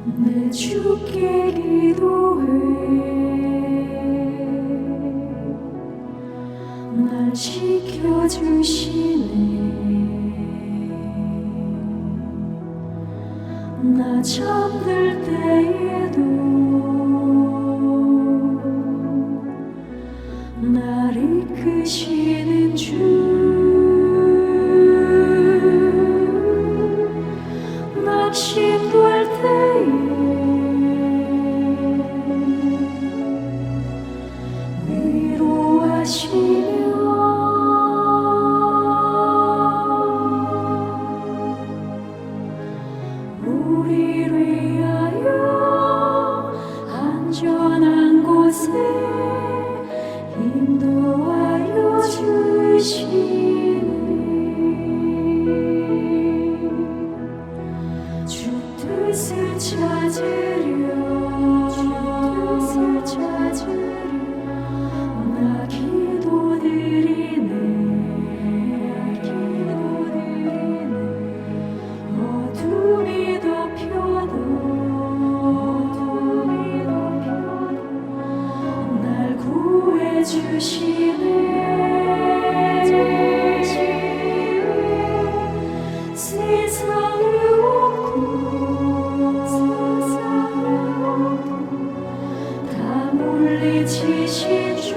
내 주께 기도해 날 지켜주시네. 나 잠들 때에도 날 이끄시는 주, 낙심될 때에 위로하시며 우리를 위하여 안전한 곳에 인도하여 주시네. 주 뜻을 찾으려 나 기도드리네. 어둠이 덮여도 날 구해주시네. 세상을 얻고 다 물리치신 주,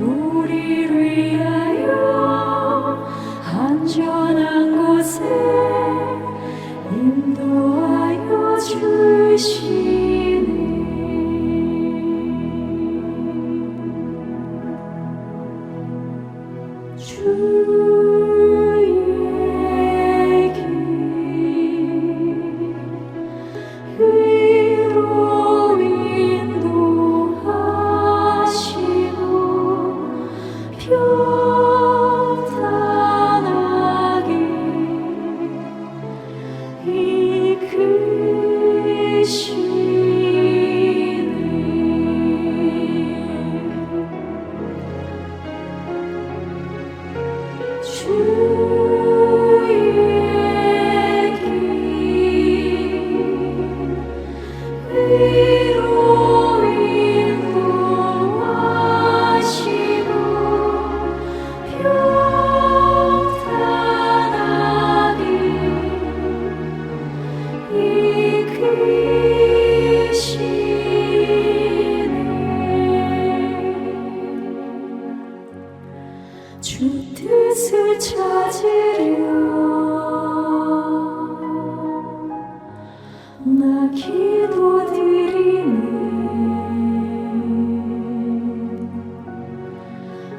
우리를 위하여 안전한 곳에 인도하여 주시네. 주의 길 위로 인도하시고 평탄하게 이끄시네. 주의 길 위로 인도하시고 평탄하게 이끄시네. 주 뜻을 찾으려 나 기도드리네.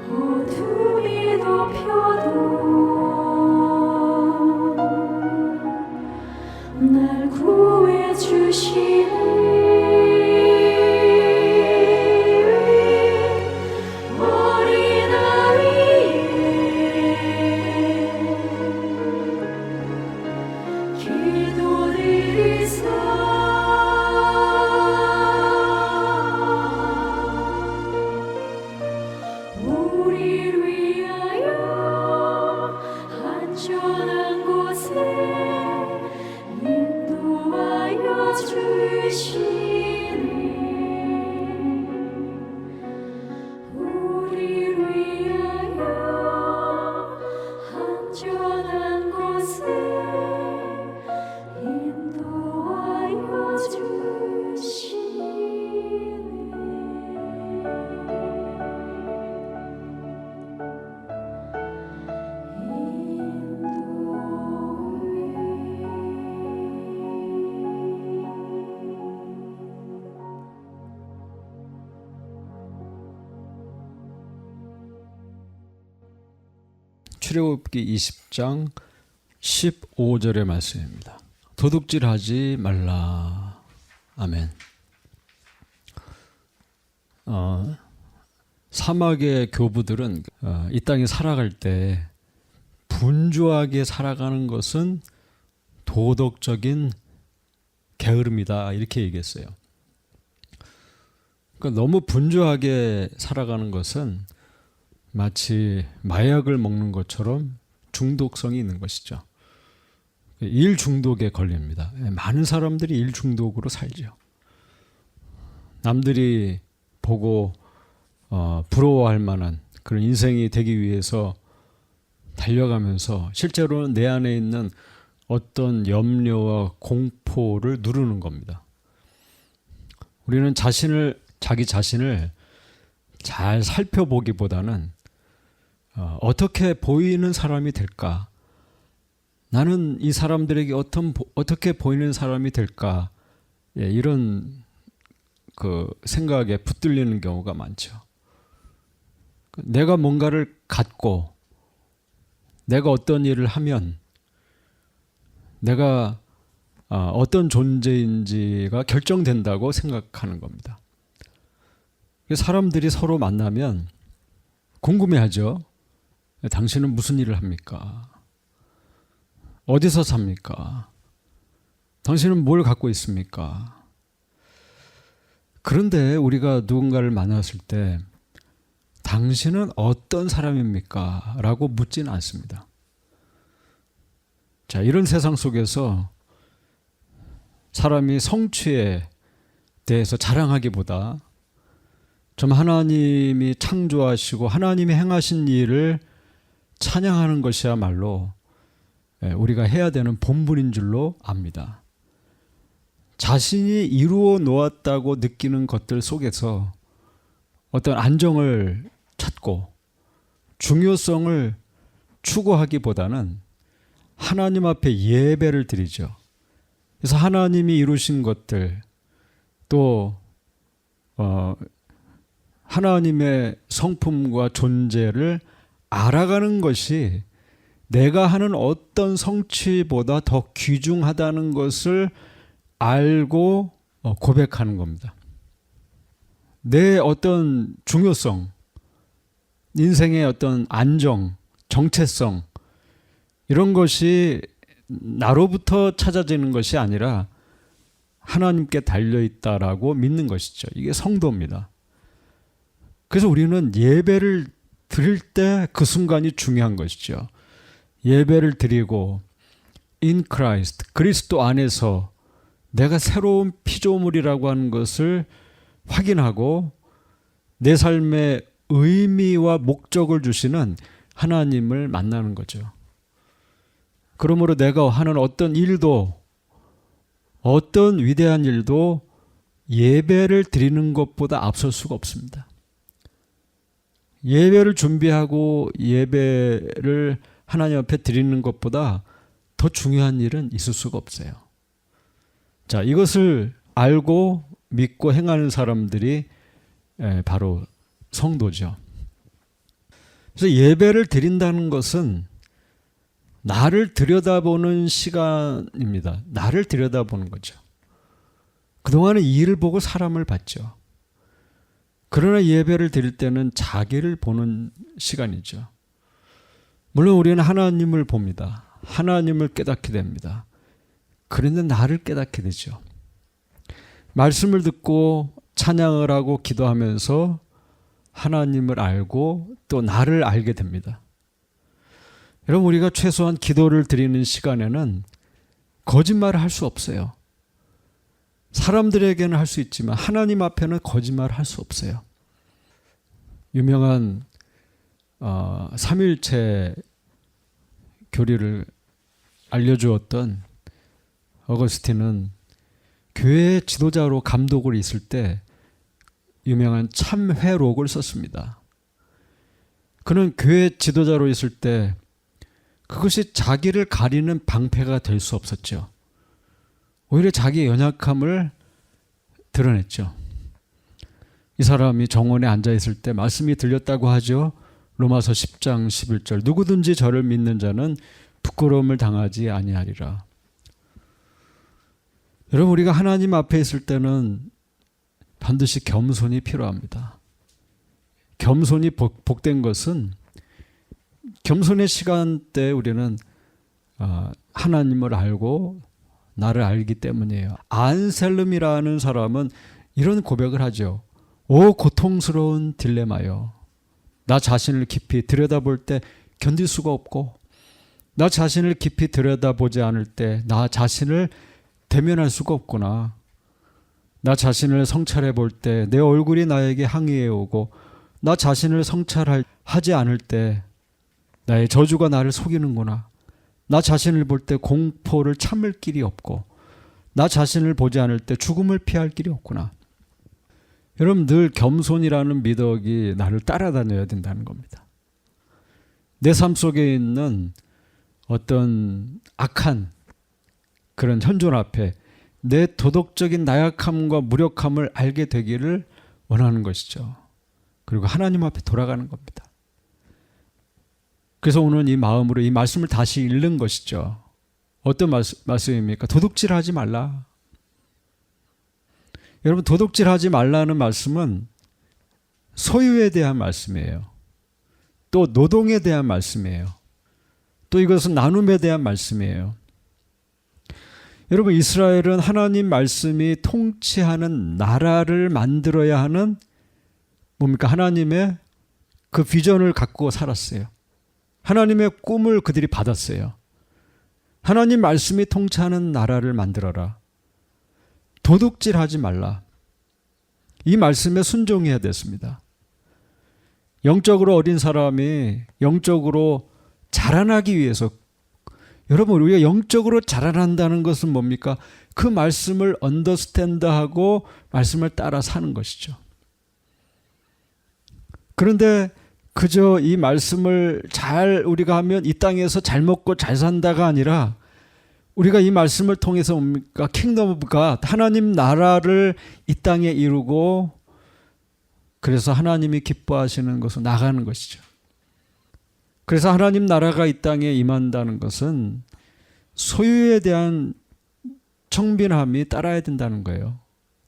어둠이 덮여도 날 구해주시네. 어린 아이의 기도드리사 우리를 위하여 안전한 곳에 인도하여 주시네. 우리를 위하여 안전한 곳에 인도하여 주시네. 출애굽기 20장 15절의 말씀입니다. 도둑질하지 말라. 아멘. 사막의 교부들은 이 땅에 살아갈 때 분주하게 살아가는 것은 도덕적인 게으름이다 이렇게 얘기했어요. 그러니까 너무 분주하게 살아가는 것은 마치 마약을 먹는 것처럼 중독성이 있는 것이죠. 일 중독에 걸립니다. 많은 사람들이 일 중독으로 살죠. 남들이 보고 부러워할 만한 그런 인생이 되기 위해서 달려가면서 실제로는 내 안에 있는 어떤 염려와 공포를 누르는 겁니다. 우리는 자기 자신을 잘 살펴보기보다는 어떻게 보이는 사람이 될까? 나는 이 사람들에게 어떻게 보이는 사람이 될까? 이런 그 생각에 붙들리는 경우가 많죠. 내가 뭔가를 갖고 내가 어떤 일을 하면 내가 어떤 존재인지가 결정된다고 생각하는 겁니다. 사람들이 서로 만나면 궁금해하죠. 당신은 무슨 일을 합니까? 어디서 삽니까? 당신은 뭘 갖고 있습니까? 그런데 우리가 누군가를 만났을 때 당신은 어떤 사람입니까? 라고 묻지는 않습니다. 자, 이런 세상 속에서 사람이 성취에 대해서 자랑하기보다 좀 하나님이 창조하시고 하나님이 행하신 일을 찬양하는 것이야말로 우리가 해야 되는 본분인 줄로 압니다. 자신이 이루어 놓았다고 느끼는 것들 속에서 어떤 안정을 찾고 중요성을 추구하기보다는 하나님 앞에 예배를 드리죠. 그래서 하나님이 이루신 것들 또 하나님의 성품과 존재를 알아가는 것이 내가 하는 어떤 성취보다 더 귀중하다는 것을 알고 고백하는 겁니다. 내 어떤 중요성, 인생의 어떤 안정, 정체성 이런 것이 나로부터 찾아지는 것이 아니라 하나님께 달려있다라고 믿는 것이죠. 이게 성도입니다. 그래서 우리는 예배를 드릴 때 그 순간이 중요한 것이죠. 예배를 드리고 in Christ, 그리스도 안에서 내가 새로운 피조물이라고 하는 것을 확인하고 내 삶의 의미와 목적을 주시는 하나님을 만나는 거죠. 그러므로 내가 하는 어떤 일도 어떤 위대한 일도 예배를 드리는 것보다 앞설 수가 없습니다. 예배를 준비하고 예배를 하나님 앞에 드리는 것보다 더 중요한 일은 있을 수가 없어요. 자, 이것을 알고 믿고 행하는 사람들이 바로 성도죠. 그래서 예배를 드린다는 것은 나를 들여다보는 시간입니다. 나를 들여다보는 거죠. 그동안은 이 일을 보고 사람을 봤죠. 그러나 예배를 드릴 때는 자기를 보는 시간이죠. 물론 우리는 하나님을 봅니다. 하나님을 깨닫게 됩니다. 그런데 나를 깨닫게 되죠. 말씀을 듣고 찬양을 하고 기도하면서 하나님을 알고 또 나를 알게 됩니다. 여러분, 우리가 최소한 기도를 드리는 시간에는 거짓말을 할 수 없어요. 사람들에게는 할 수 있지만 하나님 앞에는 거짓말을 할 수 없어요. 유명한 삼일체 교리를 알려주었던 어거스틴은 교회 지도자로 감독을 있을 때 유명한 참회록을 썼습니다. 그는 교회 지도자로 있을 때 그것이 자기를 가리는 방패가 될 수 없었죠. 오히려 자기의 연약함을 드러냈죠. 이 사람이 정원에 앉아있을 때 말씀이 들렸다고 하죠. 로마서 10장 11절 누구든지 저를 믿는 자는 부끄러움을 당하지 아니하리라. 여러분, 우리가 하나님 앞에 있을 때는 반드시 겸손이 필요합니다. 겸손이 복된 것은 겸손의 시간대에 우리는 하나님을 알고 나를 알기 때문이에요. 안셀름이라는 사람은 이런 고백을 하죠. 오 고통스러운 딜레마요. 나 자신을 깊이 들여다볼 때 견딜 수가 없고 나 자신을 깊이 들여다보지 않을 때 나 자신을 대면할 수가 없구나. 나 자신을 성찰해 볼 때 내 얼굴이 나에게 항의해 오고, 나 자신을 성찰하지 않을 때 나의 저주가 나를 속이는구나. 나 자신을 볼 때 공포를 참을 길이 없고, 나 자신을 보지 않을 때 죽음을 피할 길이 없구나. 여러분, 늘 겸손이라는 미덕이 나를 따라다녀야 된다는 겁니다. 내 삶 속에 있는 어떤 악한 그런 현존 앞에 내 도덕적인 나약함과 무력함을 알게 되기를 원하는 것이죠. 그리고 하나님 앞에 돌아가는 겁니다. 그래서 오늘 이 마음으로 이 말씀을 다시 읽는 것이죠. 어떤 말씀입니까? 도둑질하지 말라. 여러분, 도둑질하지 말라는 말씀은 소유에 대한 말씀이에요. 또 노동에 대한 말씀이에요. 또 이것은 나눔에 대한 말씀이에요. 여러분, 이스라엘은 하나님 말씀이 통치하는 나라를 만들어야 하는 뭡니까? 하나님의 그 비전을 갖고 살았어요. 하나님의 꿈을 그들이 받았어요. 하나님 말씀이 통치하는 나라를 만들어라. 도둑질하지 말라. 이 말씀에 순종해야 됐습니다. 영적으로 어린 사람이 영적으로 자라나기 위해서, 여러분, 우리가 영적으로 자라난다는 것은 뭡니까? 그 말씀을 언더스탠드하고 말씀을 따라 사는 것이죠. 그런데 그저 이 말씀을 잘 우리가 하면 이 땅에서 잘 먹고 잘 산다가 아니라, 우리가 이 말씀을 통해서 뭡니까? 킹덤 오브 갓, 하나님 나라를 이 땅에 이루고, 그래서 하나님이 기뻐하시는 것으로 나가는 것이죠. 그래서 하나님 나라가 이 땅에 임한다는 것은 소유에 대한 청빈함이 따라야 된다는 거예요.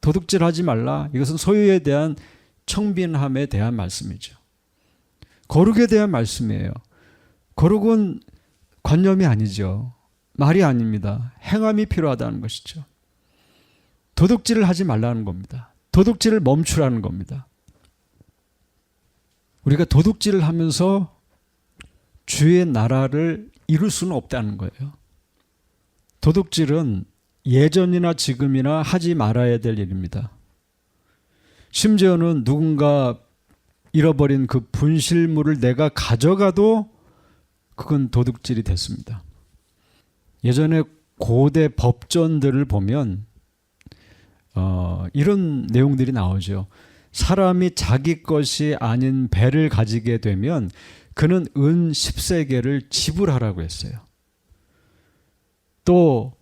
도둑질하지 말라. 이것은 소유에 대한 청빈함에 대한 말씀이죠. 거룩에 대한 말씀이에요. 거룩은 관념이 아니죠. 말이 아닙니다. 행함이 필요하다는 것이죠. 도둑질을 하지 말라는 겁니다. 도둑질을 멈추라는 겁니다. 우리가 도둑질을 하면서 주의 나라를 이룰 수는 없다는 거예요. 도둑질은 예전이나 지금이나 하지 말아야 될 일입니다. 심지어는 누군가 잃어버린 그 분실물을 내가 가져가도 그건 도둑질이 됐습니다. 예전에 고대 법전들을 보면 이런 내용들이 나오죠. 사람이 자기 것이 아닌 배를 가지게 되면 그는 은 10세겔을 지불하라고 했어요. 또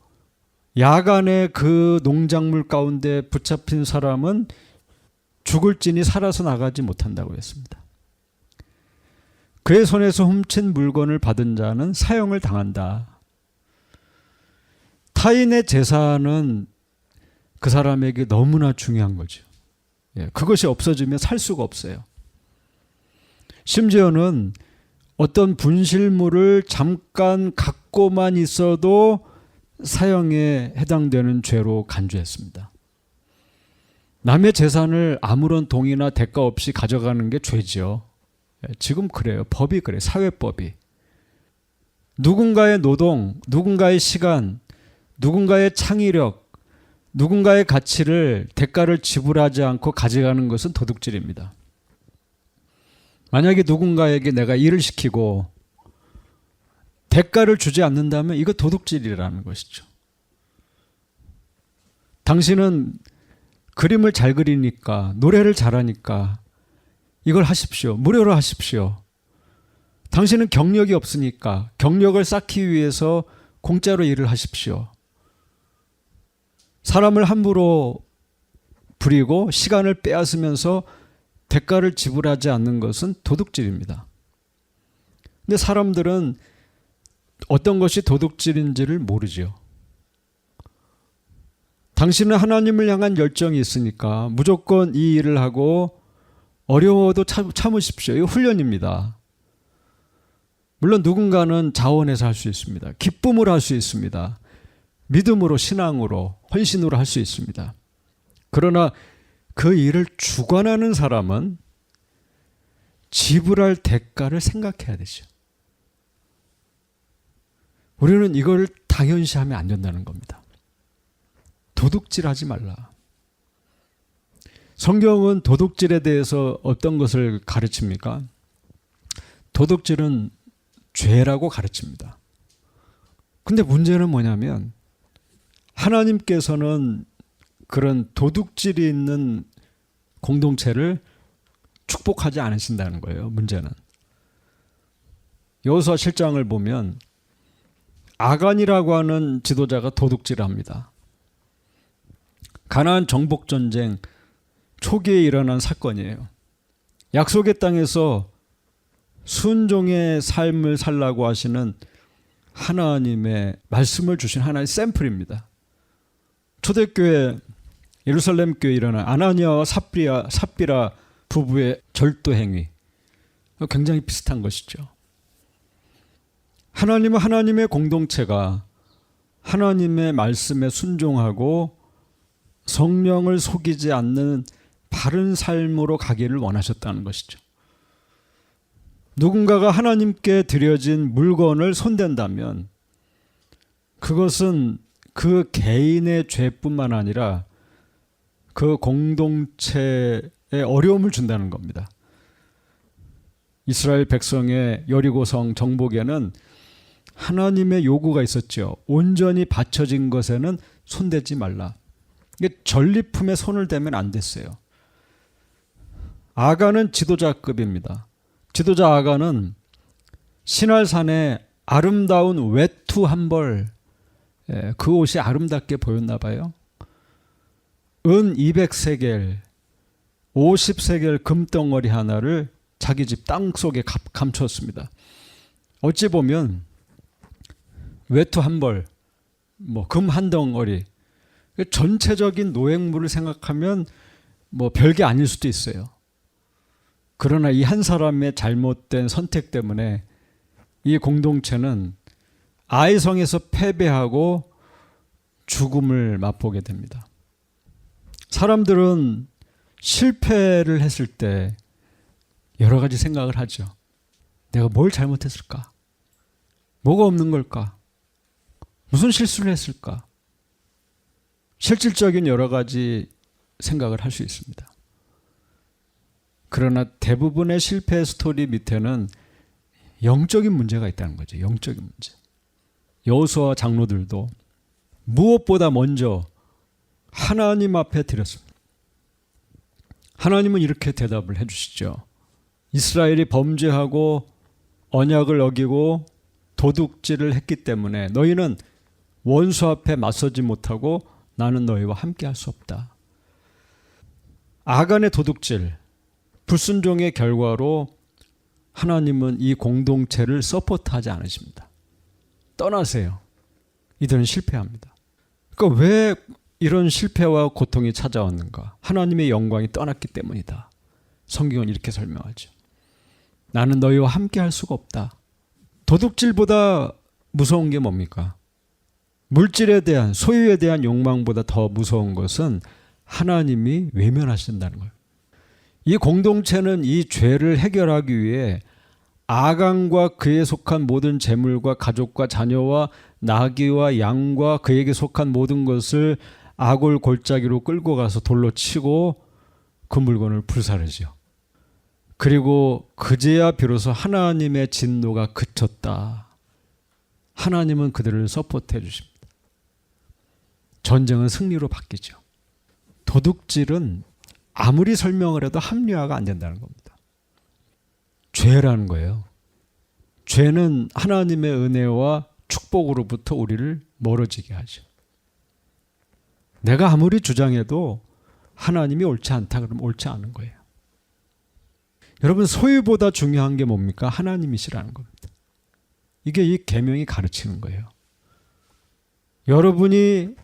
야간에 그 농작물 가운데 붙잡힌 사람은 죽을지니 살아서 나가지 못한다고 했습니다. 그의 손에서 훔친 물건을 받은 자는 사형을 당한다. 타인의 재산은 그 사람에게 너무나 중요한 거죠. 그것이 없어지면 살 수가 없어요. 심지어는 어떤 분실물을 잠깐 갖고만 있어도 사형에 해당되는 죄로 간주했습니다. 남의 재산을 아무런 동의나 대가 없이 가져가는 게 죄죠. 지금 그래요. 법이 그래요. 사회법이. 누군가의 노동, 누군가의 시간, 누군가의 창의력, 누군가의 가치를 대가를 지불하지 않고 가져가는 것은 도둑질입니다. 만약에 누군가에게 내가 일을 시키고 대가를 주지 않는다면 이거 도둑질이라는 것이죠. 당신은 그림을 잘 그리니까, 노래를 잘하니까 이걸 하십시오. 무료로 하십시오. 당신은 경력이 없으니까 경력을 쌓기 위해서 공짜로 일을 하십시오. 사람을 함부로 부리고 시간을 빼앗으면서 대가를 지불하지 않는 것은 도둑질입니다. 근데 사람들은 어떤 것이 도둑질인지를 모르죠. 당신은 하나님을 향한 열정이 있으니까 무조건 이 일을 하고 어려워도 참으십시오. 이거 훈련입니다. 물론 누군가는 자원해서 할 수 있습니다. 기쁨으로 할 수 있습니다. 믿음으로, 신앙으로, 헌신으로 할 수 있습니다. 그러나 그 일을 주관하는 사람은 지불할 대가를 생각해야 되죠. 우리는 이걸 당연시하면 안 된다는 겁니다. 도둑질하지 말라. 성경은 도둑질에 대해서 어떤 것을 가르칩니까? 도둑질은 죄라고 가르칩니다. 근데 문제는 뭐냐면 하나님께서는 그런 도둑질이 있는 공동체를 축복하지 않으신다는 거예요. 문제는. 여호수아 7장을 보면 아간이라고 하는 지도자가 도둑질을 합니다. 가나안 정복 전쟁 초기에 일어난 사건이에요. 약속의 땅에서 순종의 삶을 살라고 하시는 하나님의 말씀을 주신 하나의 샘플입니다. 초대교회 예루살렘 교회에 일어난 아나니아와 삽비라 부부의 절도 행위, 굉장히 비슷한 것이죠. 하나님은 하나님의 공동체가 하나님의 말씀에 순종하고 성령을 속이지 않는 바른 삶으로 가기를 원하셨다는 것이죠. 누군가가 하나님께 드려진 물건을 손댄다면 그것은 그 개인의 죄뿐만 아니라 그 공동체에 어려움을 준다는 겁니다. 이스라엘 백성의 여리고성 정복에는 하나님의 요구가 있었죠. 온전히 바쳐진 것에는 손대지 말라. 이게 전리품에 손을 대면 안 됐어요. 아간은 지도자급입니다. 지도자 아간은 신할산에 아름다운 외투 한 벌, 그 옷이 아름답게 보였나 봐요. 은 200세겔, 50세겔 금덩어리 하나를 자기 집 땅속에 감췄습니다. 어찌 보면 외투 한 벌, 금 한 덩어리, 전체적인 노획물을 생각하면 별게 아닐 수도 있어요. 그러나 이 한 사람의 잘못된 선택 때문에 이 공동체는 아이성에서 패배하고 죽음을 맛보게 됩니다. 사람들은 실패를 했을 때 여러 가지 생각을 하죠. 내가 뭘 잘못했을까? 뭐가 없는 걸까? 무슨 실수를 했을까? 실질적인 여러 가지 생각을 할 수 있습니다. 그러나 대부분의 실패 스토리 밑에는 영적인 문제가 있다는 거죠. 영적인 문제. 여호수아 장로들도 무엇보다 먼저 하나님 앞에 드렸습니다. 하나님은 이렇게 대답을 해주시죠. 이스라엘이 범죄하고 언약을 어기고 도둑질을 했기 때문에 너희는 원수 앞에 맞서지 못하고 나는 너희와 함께 할 수 없다. 아간의 도둑질, 불순종의 결과로 하나님은 이 공동체를 서포트하지 않으십니다. 떠나세요. 이들은 실패합니다. 그러니까 왜 이런 실패와 고통이 찾아왔는가? 하나님의 영광이 떠났기 때문이다. 성경은 이렇게 설명하죠. 나는 너희와 함께 할 수가 없다. 도둑질보다 무서운 게 뭡니까? 물질에 대한, 소유에 대한 욕망보다 더 무서운 것은 하나님이 외면하신다는 거예요. 이 공동체는 이 죄를 해결하기 위해 아간과 그에 속한 모든 재물과 가족과 자녀와 나귀와 양과 그에게 속한 모든 것을 아골 골짜기로 끌고 가서 돌로 치고 그 물건을 불사르죠. 그리고 그제야 비로소 하나님의 진노가 그쳤다. 하나님은 그들을 서포트해 주십니다. 전쟁은 승리로 바뀌죠. 도둑질은 아무리 설명을 해도 합리화가 안 된다는 겁니다. 죄라는 거예요. 죄는 하나님의 은혜와 축복으로부터 우리를 멀어지게 하죠. 내가 아무리 주장해도 하나님이 옳지 않다 그러면 옳지 않은 거예요. 여러분, 소유보다 중요한 게 뭡니까? 하나님이시라는 겁니다. 이게 이 계명이 가르치는 거예요. 여러분이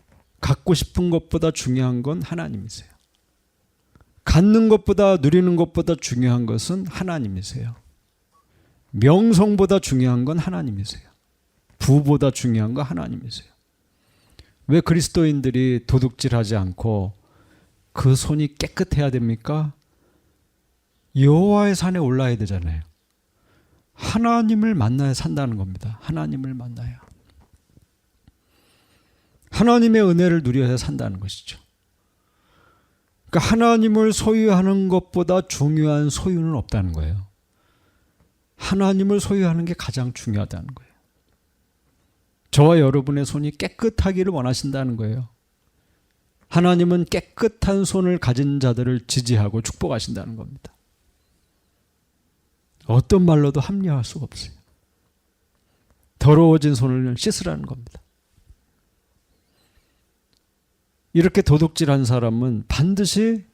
갖고 싶은 것보다 중요한 건 하나님이세요. 갖는 것보다, 누리는 것보다 중요한 것은 하나님이세요. 명성보다 중요한 건 하나님이세요. 부보다 중요한 건 하나님이세요. 왜 그리스도인들이 도둑질하지 않고 그 손이 깨끗해야 됩니까? 여호와의 산에 올라야 되잖아요. 하나님을 만나야 산다는 겁니다. 하나님을 만나야. 하나님의 은혜를 누려야 산다는 것이죠. 그러니까 하나님을 소유하는 것보다 중요한 소유는 없다는 거예요. 하나님을 소유하는 게 가장 중요하다는 거예요. 저와 여러분의 손이 깨끗하기를 원하신다는 거예요. 하나님은 깨끗한 손을 가진 자들을 지지하고 축복하신다는 겁니다. 어떤 말로도 합리화할 수가 없어요. 더러워진 손을 씻으라는 겁니다. 이렇게 도둑질한 사람은 반드시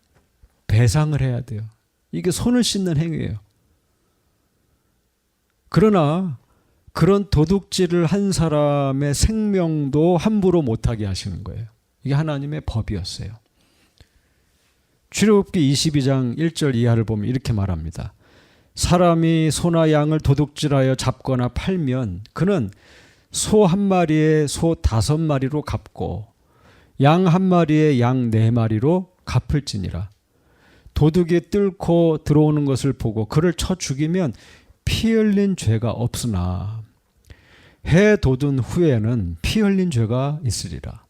배상을 해야 돼요. 이게 손을 씻는 행위예요. 그러나 그런 도둑질을 한 사람의 생명도 함부로 못하게 하시는 거예요. 이게 하나님의 법이었어요. 출애굽기 22장 1절 이하를 보면 이렇게 말합니다. 사람이 소나 양을 도둑질하여 잡거나 팔면 그는 소 한 마리에 소 5마리로 갚고 양 한 마리에 양 4마리로 갚을지니라. 도둑이 뚫고 들어오는 것을 보고 그를 쳐 죽이면 피 흘린 죄가 없으나 해 돋은 후에는 피 흘린 죄가 있으리라.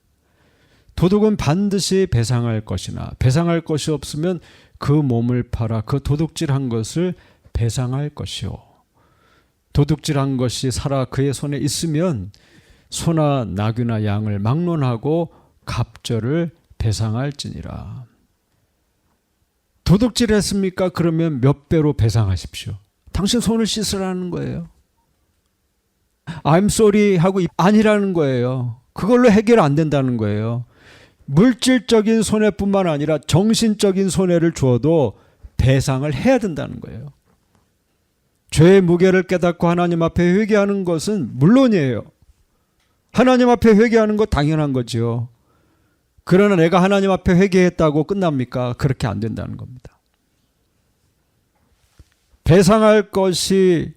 도둑은 반드시 배상할 것이나 배상할 것이 없으면 그 몸을 팔아 그 도둑질한 것을 배상할 것이요. 도둑질한 것이 살아 그의 손에 있으면 소나 나귀나 양을 막론하고 갑절을 배상할지니라. 도둑질했습니까? 그러면 몇 배로 배상하십시오. 당신 손을 씻으라는 거예요. I'm sorry 하고 아니라는 거예요. 그걸로 해결 안 된다는 거예요. 물질적인 손해뿐만 아니라 정신적인 손해를 주어도 배상을 해야 된다는 거예요. 죄의 무게를 깨닫고 하나님 앞에 회개하는 것은 물론이에요. 하나님 앞에 회개하는 것 당연한 거죠. 그러나 내가 하나님 앞에 회개했다고 끝납니까? 그렇게 안 된다는 겁니다. 배상할 것이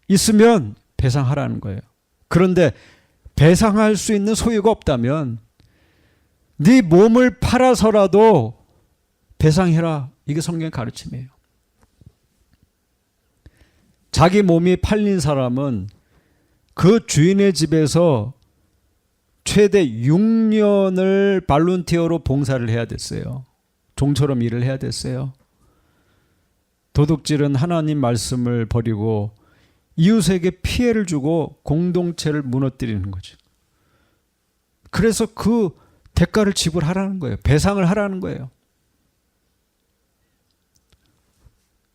있으면 배상하라는 거예요. 그런데 배상할 수 있는 소유가 없다면 네 몸을 팔아서라도 배상해라. 이게 성경의 가르침이에요. 자기 몸이 팔린 사람은 그 주인의 집에서 최대 6년을 발룬티어로 봉사를 해야 됐어요. 종처럼 일을 해야 됐어요. 도둑질은 하나님 말씀을 버리고 이웃에게 피해를 주고 공동체를 무너뜨리는 거죠. 그래서 그 대가를 지불하라는 거예요. 배상을 하라는 거예요.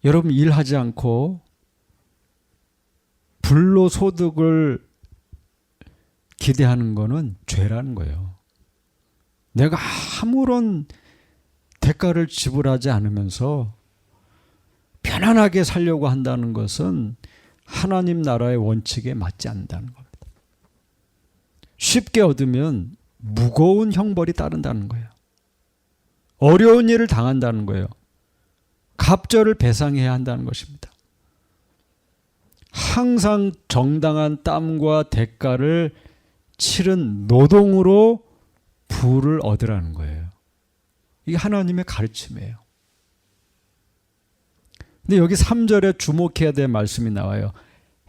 여러분 일하지 않고 불로소득을 기대하는 거는 죄라는 거예요. 내가 아무런 대가를 지불하지 않으면서 편안하게 살려고 한다는 것은 하나님 나라의 원칙에 맞지 않는다는 겁니다. 쉽게 얻으면 무거운 형벌이 따른다는 거예요. 어려운 일을 당한다는 거예요. 갑절을 배상해야 한다는 것입니다. 항상 정당한 땀과 대가를 치른 노동으로 부를 얻으라는 거예요. 이게 하나님의 가르침이에요. 근데 여기 3절에 주목해야 될 말씀이 나와요.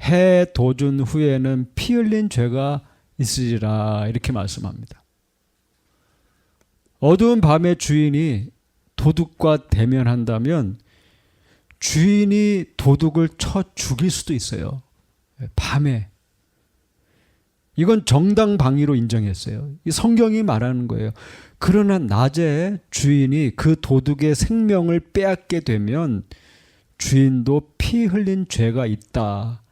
해 돋은 후에는 피 흘린 죄가 있으리라 이렇게 말씀합니다. 어두운 밤에 주인이 도둑과 대면한다면 주인이 도둑을 쳐 죽일 수도 있어요. 밤에. 이건 정당방위로 인정했어요. 이 성경이 말하는 거예요. 그러나 낮에 주인이 그 도둑의 생명을 빼앗게 되면 주인도 피 흘린 죄가 있다.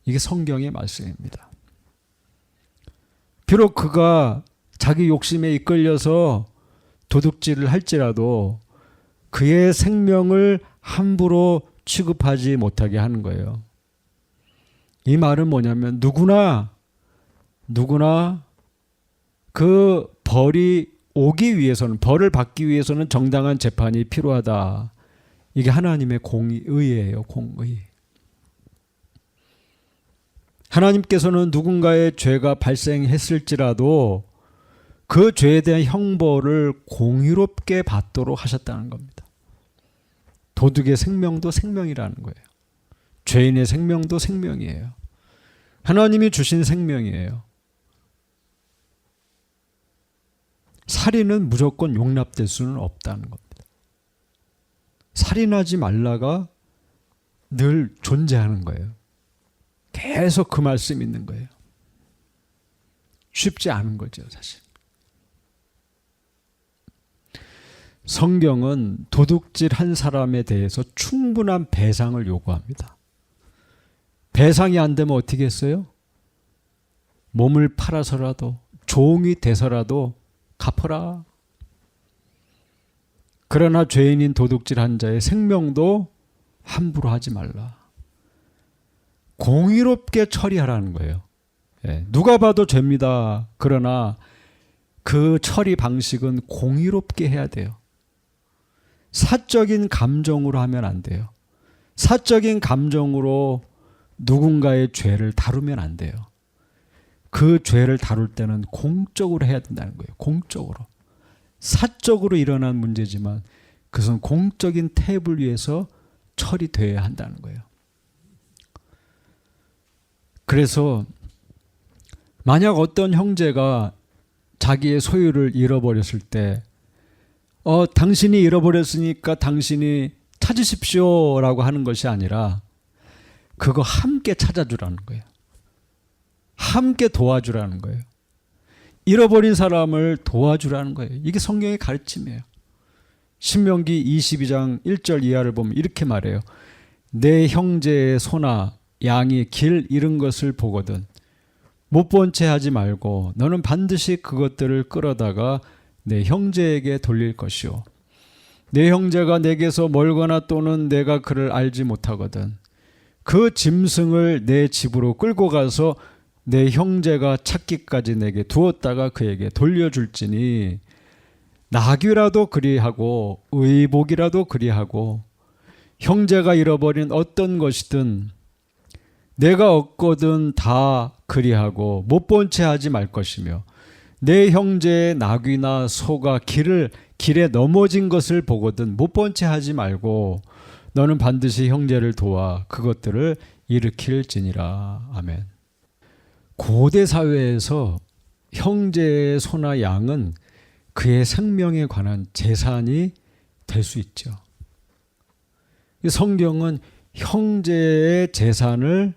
이게 성경의 말씀입니다. 비록 그가 자기 욕심에 이끌려서 도둑질을 할지라도 그의 생명을 함부로 취급하지 못하게 하는 거예요. 이 말은 뭐냐면 누구나 그 벌이 오기 위해서는, 벌을 받기 위해서는 정당한 재판이 필요하다. 이게 하나님의 공의예요. 공의. 하나님께서는 누군가의 죄가 발생했을지라도 그 죄에 대한 형벌을 공의롭게 받도록 하셨다는 겁니다. 도둑의 생명도 생명이라는 거예요. 죄인의 생명도 생명이에요. 하나님이 주신 생명이에요. 살인은 무조건 용납될 수는 없다는 겁니다. 살인하지 말라가 늘 존재하는 거예요. 계속 그 말씀이 있는 거예요. 쉽지 않은 거죠, 사실. 성경은 도둑질 한 사람에 대해서 충분한 배상을 요구합니다. 배상이 안 되면 어떻게 했어요? 몸을 팔아서라도 종이 돼서라도 갚아라. 그러나 죄인인 도둑질 한 자의 생명도 함부로 하지 말라. 공의롭게 처리하라는 거예요. 누가 봐도 죄입니다. 그러나 그 처리 방식은 공의롭게 해야 돼요. 사적인 감정으로 하면 안 돼요. 사적인 감정으로 누군가의 죄를 다루면 안 돼요. 그 죄를 다룰 때는 공적으로 해야 된다는 거예요. 공적으로. 사적으로 일어난 문제지만 그것은 공적인 테이블 위에서 처리되어야 한다는 거예요. 그래서 만약 어떤 형제가 자기의 소유를 잃어버렸을 때 당신이 잃어버렸으니까 당신이 찾으십시오라고 하는 것이 아니라 그거 함께 찾아주라는 거예요. 함께 도와주라는 거예요. 잃어버린 사람을 도와주라는 거예요. 이게 성경의 가르침이에요. 신명기 22장 1절 이하를 보면 이렇게 말해요. 내 형제의 소나 양이 길 잃은 것을 보거든 못 본 채 하지 말고 너는 반드시 그것들을 끌어다가 내 형제에게 돌릴 것이요. 내 형제가 내게서 멀거나 또는 내가 그를 알지 못하거든 그 짐승을 내 집으로 끌고 가서 내 형제가 찾기까지 내게 두었다가 그에게 돌려줄지니 나귀라도 그리하고 의복이라도 그리하고 형제가 잃어버린 어떤 것이든 내가 얻거든 다 그리하고 못 본 채 하지 말 것이며 내 형제의 나귀나 소가 길에 넘어진 것을 보거든 못 본 채 하지 말고 너는 반드시 형제를 도와 그것들을 일으킬지니라. 아멘. 고대 사회에서 형제의 소나 양은 그의 생명에 관한 재산이 될 수 있죠. 성경은 형제의 재산을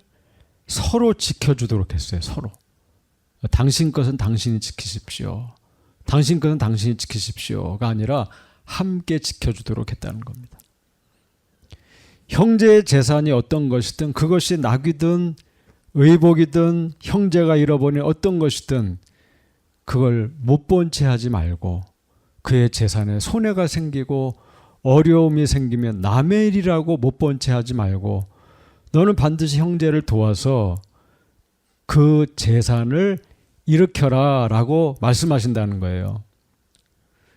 서로 지켜주도록 했어요. 서로. 당신 것은 당신이 지키십시오. 당신 것은 당신이 지키십시오가 아니라 함께 지켜주도록 했다는 겁니다. 형제의 재산이 어떤 것이든 그것이 나귀든 의복이든 형제가 잃어버린 어떤 것이든 그걸 못 본 채 하지 말고 그의 재산에 손해가 생기고 어려움이 생기면 남의 일이라고 못 본 채 하지 말고 너는 반드시 형제를 도와서 그 재산을 일으켜라 라고 말씀하신다는 거예요.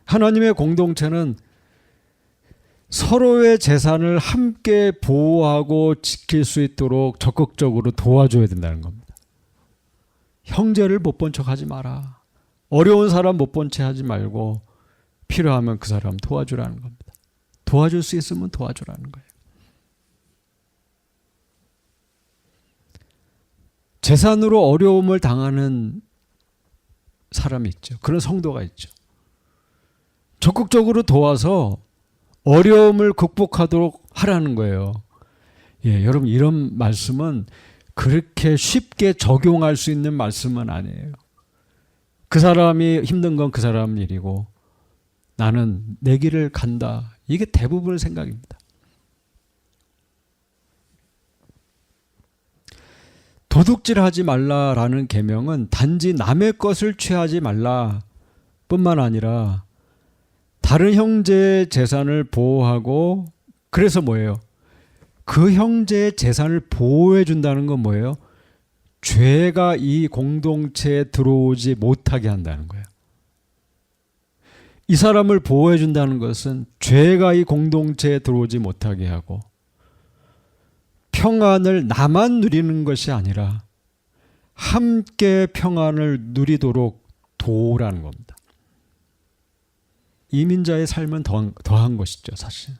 하나님의 공동체는 서로의 재산을 함께 보호하고 지킬 수 있도록 적극적으로 도와줘야 된다는 겁니다. 형제를 못 본 척 하지 마라. 어려운 사람 못 본 채 하지 말고 필요하면 그 사람 도와주라는 겁니다. 도와줄 수 있으면 도와주라는 거예요. 재산으로 어려움을 당하는 사람이 있죠. 그런 성도가 있죠. 적극적으로 도와서 어려움을 극복하도록 하라는 거예요. 여러분 이런 말씀은 그렇게 쉽게 적용할 수 있는 말씀은 아니에요. 그 사람이 힘든 건 그 사람 일이고 나는 내 길을 간다. 이게 대부분의 생각입니다. 도둑질하지 말라라는 계명은 단지 남의 것을 취하지 말라 뿐만 아니라 다른 형제의 재산을 보호하고 그래서 뭐예요? 그 형제의 재산을 보호해 준다는 건 뭐예요? 죄가 이 공동체에 들어오지 못하게 한다는 거예요. 이 사람을 보호해 준다는 것은 죄가 이 공동체에 들어오지 못하게 하고 평안을 나만 누리는 것이 아니라 함께 평안을 누리도록 도우라는 겁니다. 이민자의 삶은 더한 것이죠, 사실.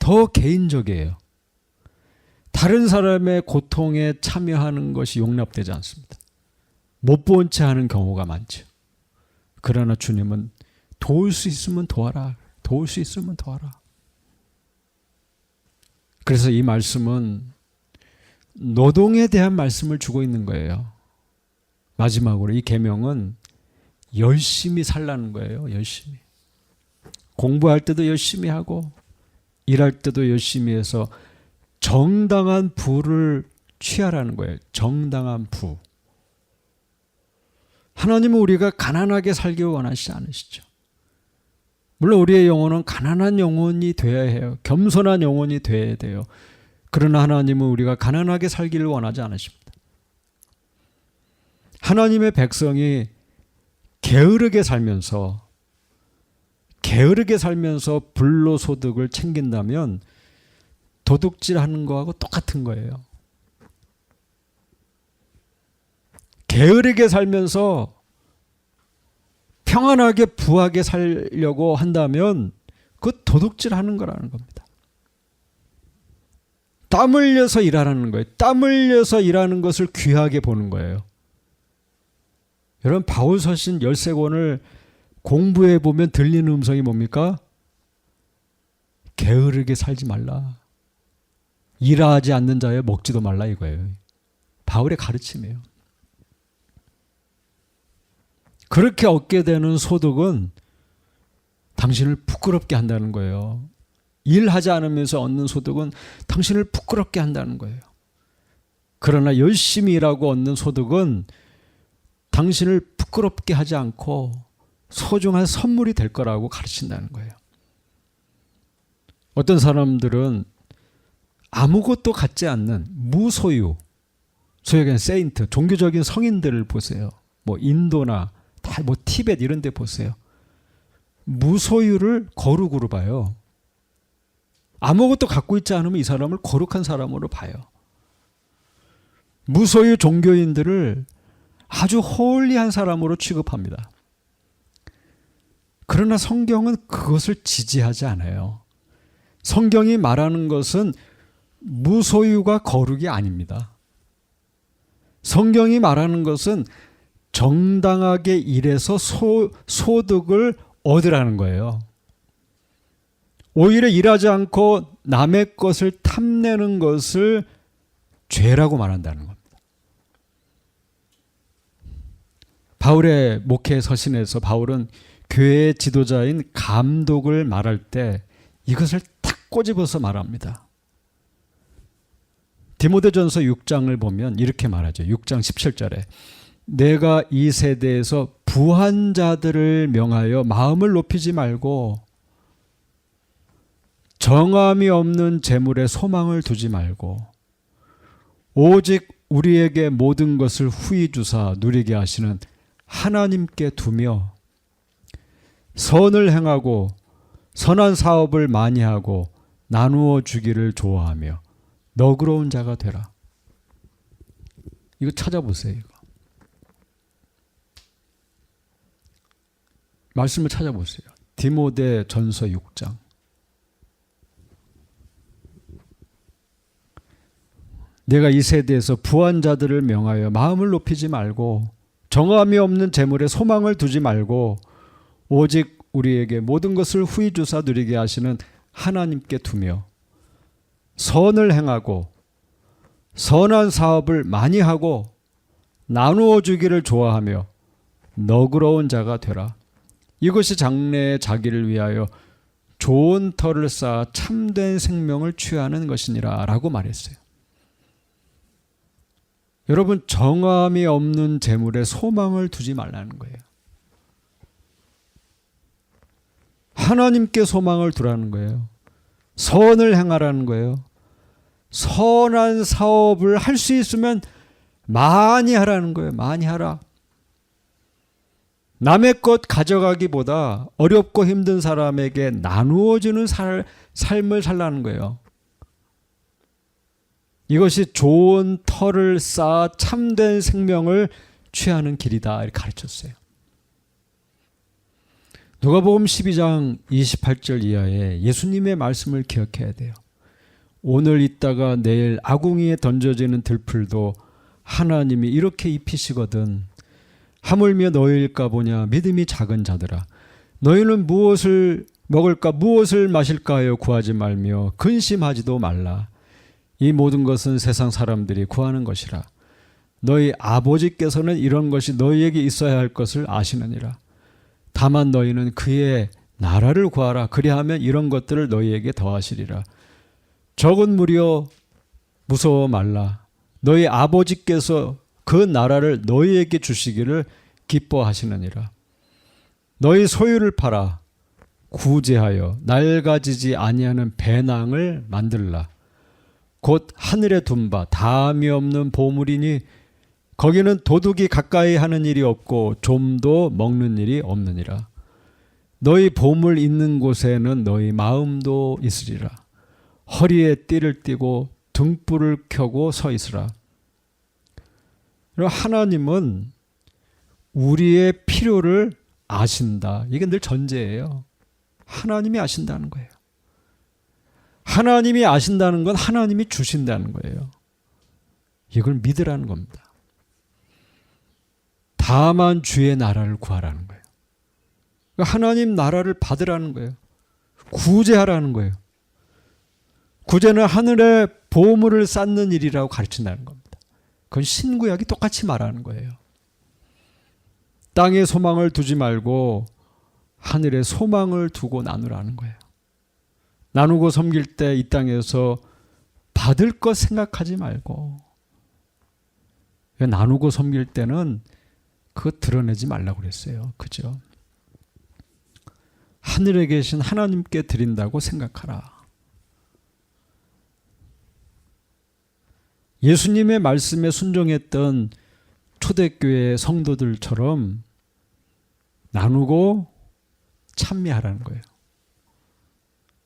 더 개인적이에요. 다른 사람의 고통에 참여하는 것이 용납되지 않습니다. 못 본 채 하는 경우가 많죠. 그러나 주님은 도울 수 있으면 도와라. 도울 수 있으면 도와라. 그래서 이 말씀은 노동에 대한 말씀을 주고 있는 거예요. 마지막으로 이 계명은 열심히 살라는 거예요. 열심히. 공부할 때도 열심히 하고 일할 때도 열심히 해서 정당한 부를 취하라는 거예요. 정당한 부. 하나님은 우리가 가난하게 살기 원하시지 않으시죠. 물론 우리의 영혼은 가난한 영혼이 되어야 해요. 겸손한 영혼이 되어야 돼요. 그러나 하나님은 우리가 가난하게 살기를 원하지 않으십니다. 하나님의 백성이 게으르게 살면서 불로소득을 챙긴다면 도둑질하는 거하고 똑같은 거예요. 게으르게 살면서 평안하게 부하게 살려고 한다면 그 도둑질하는 거라는 겁니다. 땀 흘려서 일하라는 거예요. 땀 흘려서 일하는 것을 귀하게 보는 거예요. 여러분 바울 서신 13권을 공부해 보면 들리는 음성이 뭡니까? 게으르게 살지 말라. 일하지 않는 자여 먹지도 말라 이거예요. 바울의 가르침이에요. 그렇게 얻게 되는 소득은 당신을 부끄럽게 한다는 거예요. 일하지 않으면서 얻는 소득은 당신을 부끄럽게 한다는 거예요. 그러나 열심히 일하고 얻는 소득은 당신을 부끄럽게 하지 않고 소중한 선물이 될 거라고 가르친다는 거예요. 어떤 사람들은 아무것도 갖지 않는 무소유, 소위 그냥 세인트, 종교적인 성인들을 보세요. 뭐 인도나 뭐 티벳 이런 데 보세요. 무소유를 거룩으로 봐요. 아무것도 갖고 있지 않으면 이 사람을 거룩한 사람으로 봐요. 무소유 종교인들을 아주 홀리한 사람으로 취급합니다. 그러나 성경은 그것을 지지하지 않아요. 성경이 말하는 것은 무소유가 거룩이 아닙니다. 성경이 말하는 것은 정당하게 일해서 소득을 얻으라는 거예요. 오히려 일하지 않고 남의 것을 탐내는 것을 죄라고 말한다는 겁니다. 바울의 목회 서신에서 바울은 교회의 지도자인 감독을 말할 때 이것을 탁 꼬집어서 말합니다. 디모데전서 6장을 보면 이렇게 말하죠. 6장 17절에 내가 이 세대에서 부한 자들을 명하여 마음을 높이지 말고 정함이 없는 재물에 소망을 두지 말고 오직 우리에게 모든 것을 후히 주사 누리게 하시는 하나님께 두며 선을 행하고 선한 사업을 많이 하고 나누어 주기를 좋아하며 너그러운 자가 되라. 이거 찾아보세요. 이거. 말씀을 찾아보세요. 디모데 전서 6장. 내가 이 세대에서 부한 자들을 명하여 마음을 높이지 말고 정함이 없는 재물에 소망을 두지 말고 오직 우리에게 모든 것을 후히 주사 누리게 하시는 하나님께 두며 선을 행하고 선한 사업을 많이 하고 나누어 주기를 좋아하며 너그러운 자가 되라. 이것이 장래의 자기를 위하여 좋은 터를 쌓아 참된 생명을 취하는 것이니라 라고 말했어요. 여러분 정함이 없는 재물에 소망을 두지 말라는 거예요. 하나님께 소망을 두라는 거예요. 선을 행하라는 거예요. 선한 사업을 할 수 있으면 많이 하라는 거예요. 많이 하라. 남의 것 가져가기보다 어렵고 힘든 사람에게 나누어주는 삶을 살라는 거예요. 이것이 좋은 터를 쌓아 참된 생명을 취하는 길이다 이렇게 가르쳤어요. 누가복음 12장 28절 이하에 예수님의 말씀을 기억해야 돼요. 오늘 있다가 내일 아궁이에 던져지는 들풀도 하나님이 이렇게 입히시거든 하물며 너희일까 보냐 믿음이 작은 자들아 너희는 무엇을 먹을까 무엇을 마실까 하여 구하지 말며 근심하지도 말라. 이 모든 것은 세상 사람들이 구하는 것이라. 너희 아버지께서는 이런 것이 너희에게 있어야 할 것을 아시느니라. 다만 너희는 그의 나라를 구하라. 그리하면 이런 것들을 너희에게 더하시리라. 적은 무리여 무서워 말라. 너희 아버지께서 그 나라를 너희에게 주시기를 기뻐하시느니라. 너희 소유를 팔아 구제하여 낡아지지 아니하는 배낭을 만들라. 곧 하늘에 둔 바 다함이 없는 보물이니 거기는 도둑이 가까이 하는 일이 없고 좀도 먹는 일이 없느니라. 너희 보물 있는 곳에는 너희 마음도 있으리라. 허리에 띠를 띠고 등불을 켜고 서 있으라. 하나님은 우리의 필요를 아신다. 이게 늘 전제예요. 하나님이 아신다는 거예요. 하나님이 아신다는 건 하나님이 주신다는 거예요. 이걸 믿으라는 겁니다. 다만 주의 나라를 구하라는 거예요. 하나님 나라를 받으라는 거예요. 구제하라는 거예요. 구제는 하늘에 보물을 쌓는 일이라고 가르친다는 겁니다. 그건 신구약이 똑같이 말하는 거예요. 땅에 소망을 두지 말고 하늘에 소망을 두고 나누라는 거예요. 나누고 섬길 때 이 땅에서 받을 것 생각하지 말고 나누고 섬길 때는 그거 드러내지 말라고 그랬어요. 그죠? 하늘에 계신 하나님께 드린다고 생각하라. 예수님의 말씀에 순종했던 초대교회 성도들처럼 나누고 찬미하라는 거예요.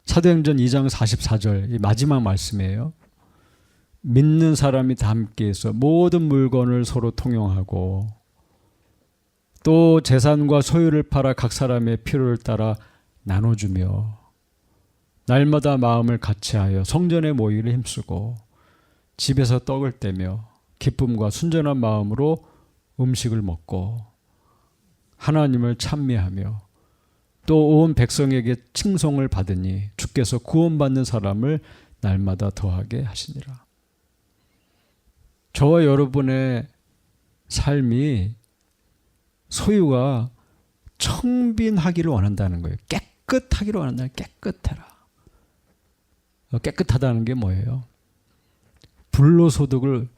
사도행전 2장 44절 이 마지막 말씀이에요. 믿는 사람이 다 함께해서 모든 물건을 서로 통용하고 또 재산과 소유를 팔아 각 사람의 필요를 따라 나눠주며 날마다 마음을 같이하여 성전에 모이기를 힘쓰고 집에서 떡을 떼며 기쁨과 순전한 마음으로 음식을 먹고 하나님을 찬미하며 또 온 백성에게 칭송을 받으니 주께서 구원받는 사람을 날마다 더하게 하시니라. 저와 여러분의 삶이 소유가 청빈하기를 원한다는 거예요. 깨끗하기를 원한다는 거예요. 깨끗해라. 깨끗하다는 게 뭐예요? 불로소득을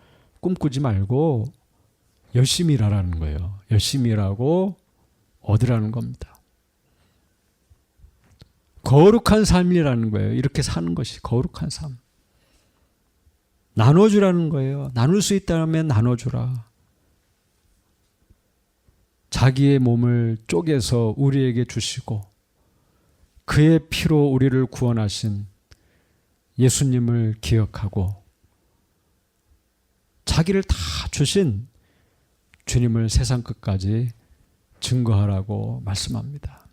꿈꾸지 말고 열심히 일하라는 거예요. 열심히 일하고 얻으라는 겁니다. 거룩한 삶이라는 거예요. 이렇게 사는 것이 거룩한 삶. 나눠주라는 거예요. 나눌 수 있다면 나눠주라. 자기의 몸을 쪼개서 우리에게 주시고 그의 피로 우리를 구원하신 예수님을 기억하고 자기를 다 주신 주님을 세상 끝까지 증거하라고 말씀합니다.